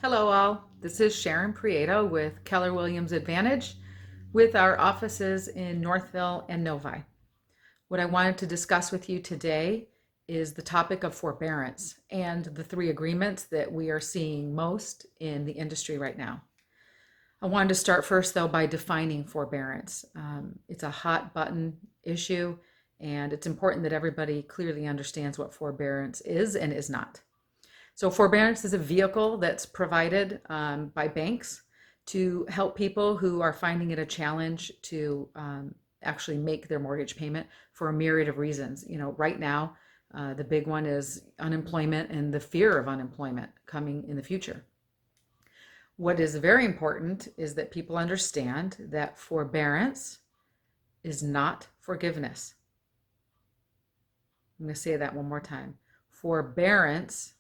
Hello all, this is Sharon Prieto with Keller Williams Advantage with our offices in Northville and Novi. What I wanted to discuss with you today is the topic of forbearance and the three agreements that we are seeing most in the industry right now. I wanted to start first though by defining forbearance. It's a hot button issue and it's important that everybody clearly understands what forbearance is and is not. So forbearance is a vehicle that's provided by banks to help people who are finding it a challenge to actually make their mortgage payment for a myriad of reasons. Right now, the big one is unemployment and the fear of unemployment coming in the future. What is very important is that people understand that forbearance is not forgiveness. I'm going to say that one more time. Forbearance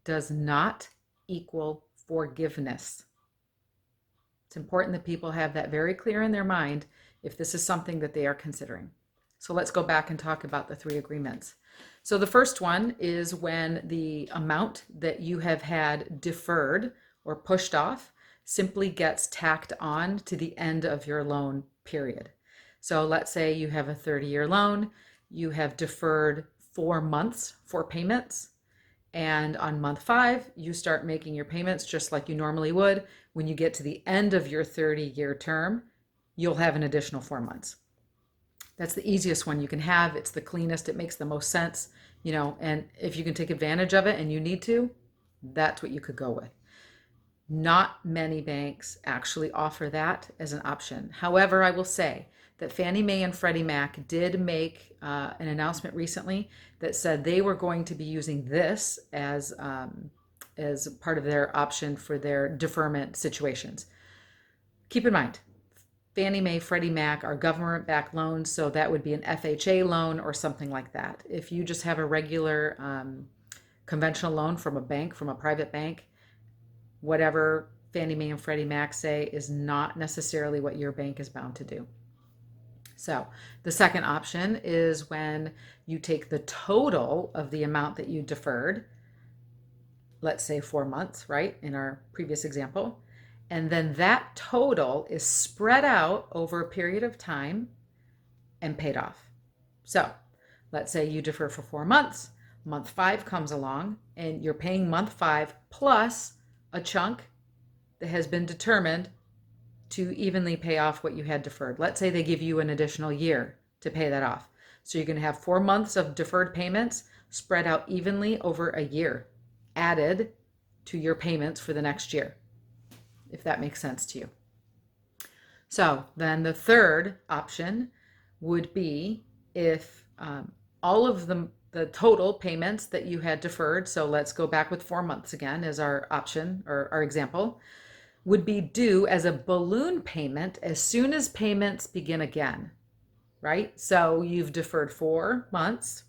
does not equal forgiveness. It's important that people have that very clear in their mind if this is something that they are considering. So let's go back and talk about the three agreements. So the first one is when the amount that you have had deferred or pushed off simply gets tacked on to the end of your loan period. So let's say you have a 30-year loan, you have deferred 4 months for payments, and on month 5, you start making your payments just like you normally would. When you get to the end of your 30-year term, you'll have an additional 4 months. That's the easiest one you can have. It's the cleanest. It makes the most sense, and if you can take advantage of it and you need to, that's what you could go with. Not many banks actually offer that as an option. However, I will say that Fannie Mae and Freddie Mac did make an announcement recently that said they were going to be using this as part of their option for their deferment situations. Keep in mind, Fannie Mae, Freddie Mac are government-backed loans, so that would be an FHA loan or something like that. If you just have a regular conventional loan from a bank, from a private bank, whatever Fannie Mae and Freddie Mac say is not necessarily what your bank is bound to do. So the second option is when you take the total of the amount that you deferred, let's say 4 months, right, in our previous example, and then that total is spread out over a period of time and paid off. So let's say you defer for 4 months, month 5 comes along, and you're paying month 5 plus a chunk that has been determined to evenly pay off what you had deferred. Let's say they give you an additional year to pay that off. So you're going to have 4 months of deferred payments spread out evenly over a year, added to your payments for the next year, if that makes sense to you. So then the third option would be if all of the total payments that you had deferred, so let's go back with 4 months again as our option or our example, would be due as a balloon payment as soon as payments begin again, right? So you've deferred 4 months,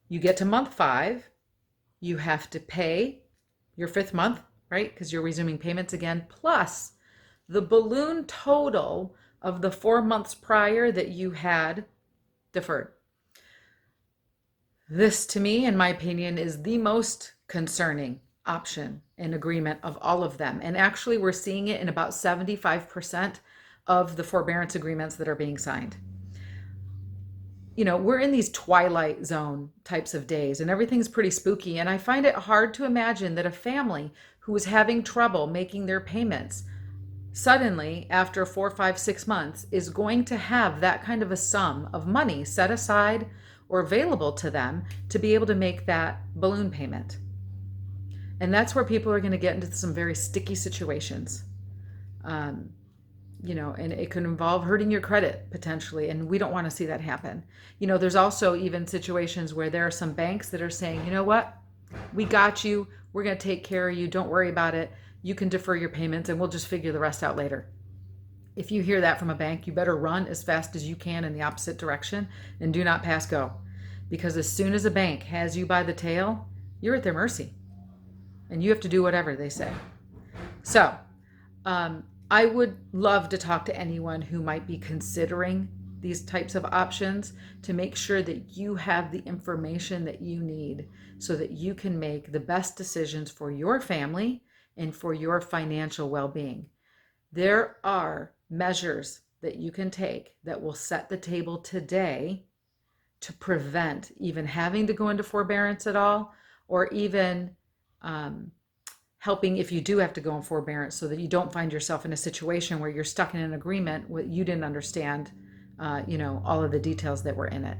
you get to month 5, you have to pay your 5th month, right? Because you're resuming payments again, plus the balloon total of the 4 months prior that you had deferred. This, to me, in my opinion, is the most concerning option and agreement of all of them. And actually, we're seeing it in about 75% of the forbearance agreements that are being signed. We're in these twilight zone types of days and everything's pretty spooky. And I find it hard to imagine that a family who is having trouble making their payments suddenly, after 4, 5, 6 months, is going to have that kind of a sum of money set aside or available to them to be able to make that balloon payment. And that's where people are going to get into some very sticky situations. And it could involve hurting your credit potentially, and we don't want to see that happen. There's also even situations where there are some banks that are saying, you know what, we got you, we're going to take care of you, don't worry about it, you can defer your payments and we'll just figure the rest out later. If you hear that from a bank, you better run as fast as you can in the opposite direction and do not pass go. Because as soon as a bank has you by the tail, you're at their mercy. And you have to do whatever they say. So I would love to talk to anyone who might be considering these types of options to make sure that you have the information that you need so that you can make the best decisions for your family and for your financial well-being. There are measures that you can take that will set the table today to prevent even having to go into forbearance at all, or even um, helping if you do have to go in forbearance so that you don't find yourself in a situation where you're stuck in an agreement with you didn't understand all of the details that were in it.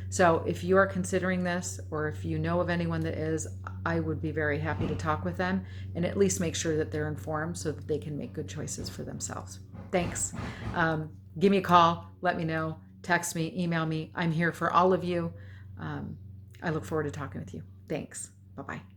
So if you are considering this, or if you know of anyone that is, I would be very happy to talk with them and at least make sure that they're informed so that they can make good choices for themselves. Thanks. Give me a call, let me know, text me, email me. I'm here for all of you. I look forward to talking with you. Thanks. Bye-bye.